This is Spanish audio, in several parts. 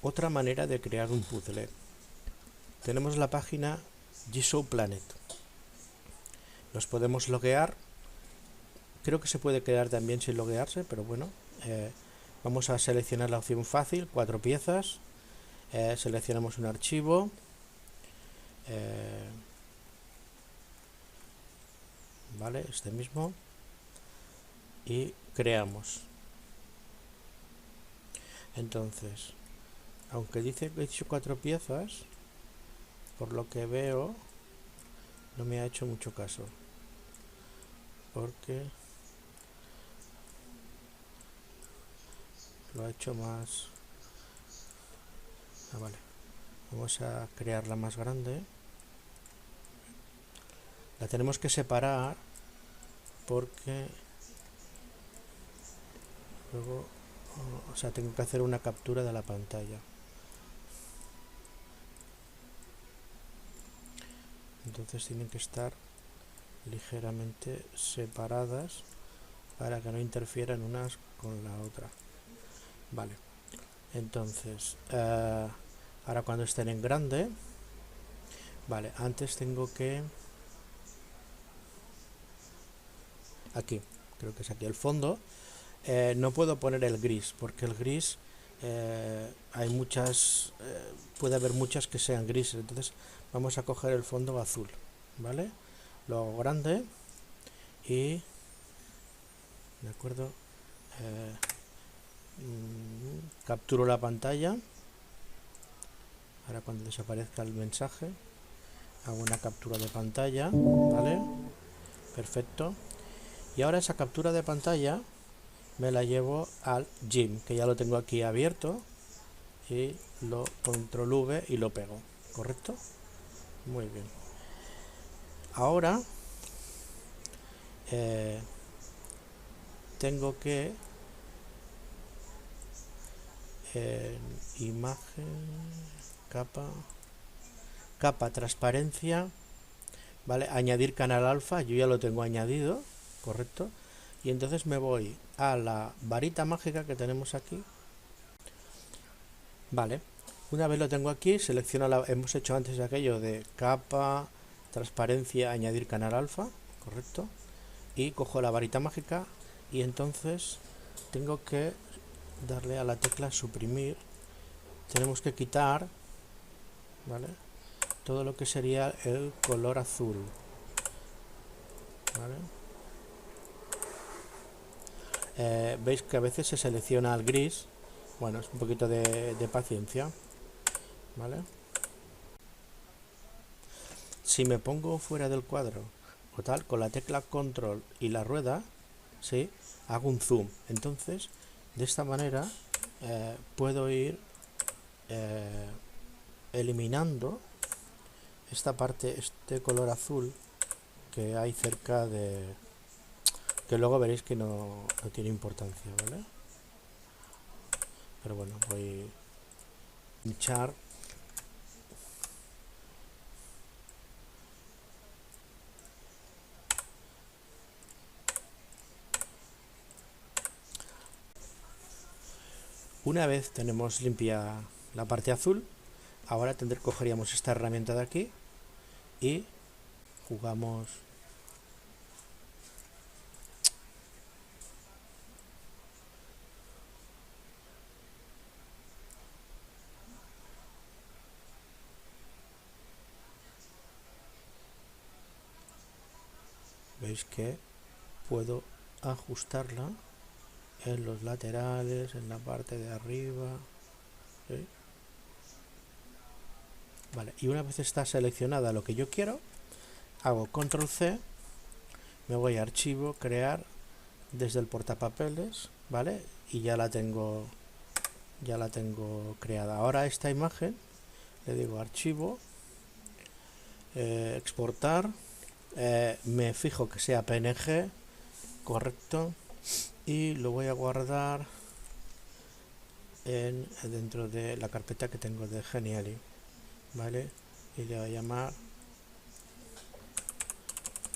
otra manera de crear un puzzle. Tenemos la página Jigsaw Planet. Nos podemos loguear. Creo que se puede crear también sin loguearse, pero bueno. Vamos a seleccionar la opción fácil, 4 piezas. Seleccionamos un archivo. Vale, este mismo. Y creamos. Entonces, aunque dice que he hecho 4 piezas, por lo que veo, no me ha hecho mucho caso. Porque lo ha hecho más. Vale. Vamos a crearla más grande. La tenemos que separar porque luego, o sea, tengo que hacer una captura de la pantalla. Entonces tienen que estar ligeramente separadas para que no interfieran unas con la otra. Vale. Entonces, ahora cuando estén en grande, vale, antes tengo que... Aquí, creo que es aquí el fondo. No puedo poner el gris, porque el gris hay muchas, puede haber muchas que sean grises, entonces vamos a coger el fondo azul, ¿vale? Lo hago grande y, de acuerdo, capturo la pantalla. Ahora cuando desaparezca el mensaje, hago una captura de pantalla, ¿vale? Perfecto. Y ahora esa captura de pantalla me la llevo al GIMP, que ya lo tengo aquí abierto, y lo control V y lo pego, ¿correcto? Muy bien. Ahora tengo que imagen, capa transparencia, vale, añadir canal alfa, yo ya lo tengo añadido, correcto, y entonces me voy a la varita mágica que tenemos aquí. Vale, una vez lo tengo aquí, selecciono hemos hecho antes aquello de capa, transparencia, añadir canal alfa, correcto, y cojo la varita mágica y entonces tengo que darle a la tecla suprimir. Tenemos que quitar, ¿vale?, todo lo que sería el color azul, ¿vale? Veis que a veces se selecciona el gris. Bueno, es un poquito de paciencia, ¿vale? Si me pongo fuera del cuadro o tal, con la tecla control y la rueda, ¿sí?, hago un zoom. Entonces, de esta manera puedo ir eliminando esta parte, este color azul que hay cerca de... que luego veréis que no tiene importancia, ¿vale? Pero bueno, voy a pinchar. Una vez tenemos limpia la parte azul, ahora cogeríamos esta herramienta de aquí y jugamos. Veis que puedo ajustarla en los laterales, en la parte de arriba, ¿sí? Vale, y una vez está seleccionada lo que yo quiero, hago control C, me voy a archivo, crear desde el portapapeles, ¿vale? Y ya la tengo creada. Ahora esta imagen le digo archivo, exportar, me fijo que sea PNG, correcto, y lo voy a guardar dentro de la carpeta que tengo de Geniali, ¿vale? Y le voy a llamar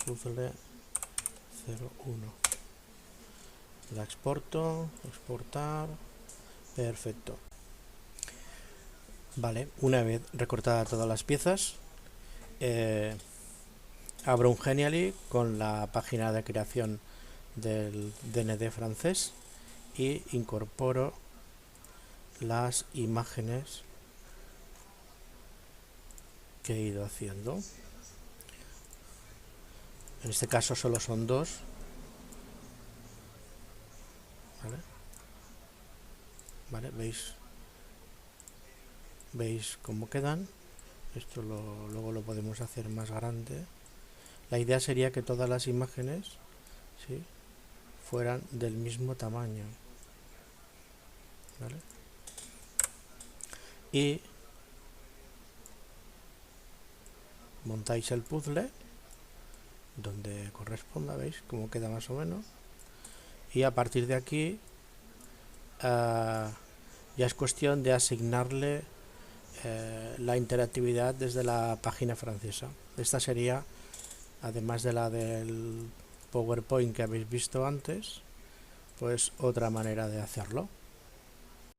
puzzle 01. La exporto, exportar, perfecto. Vale, una vez recortadas todas las piezas, abro un Genially con la página de creación del DND francés y incorporo las imágenes que he ido haciendo. En este caso solo son dos. ¿Vale? ¿Veis cómo quedan? Esto luego lo podemos hacer más grande. La idea sería que todas las imágenes, ¿sí?, fueran del mismo tamaño. ¿Vale? Y montáis el puzzle donde corresponda, ¿veis cómo queda más o menos? Y a partir de aquí ya es cuestión de asignarle la interactividad desde la página francesa. Esta sería, además de la del PowerPoint que habéis visto antes, pues otra manera de hacerlo.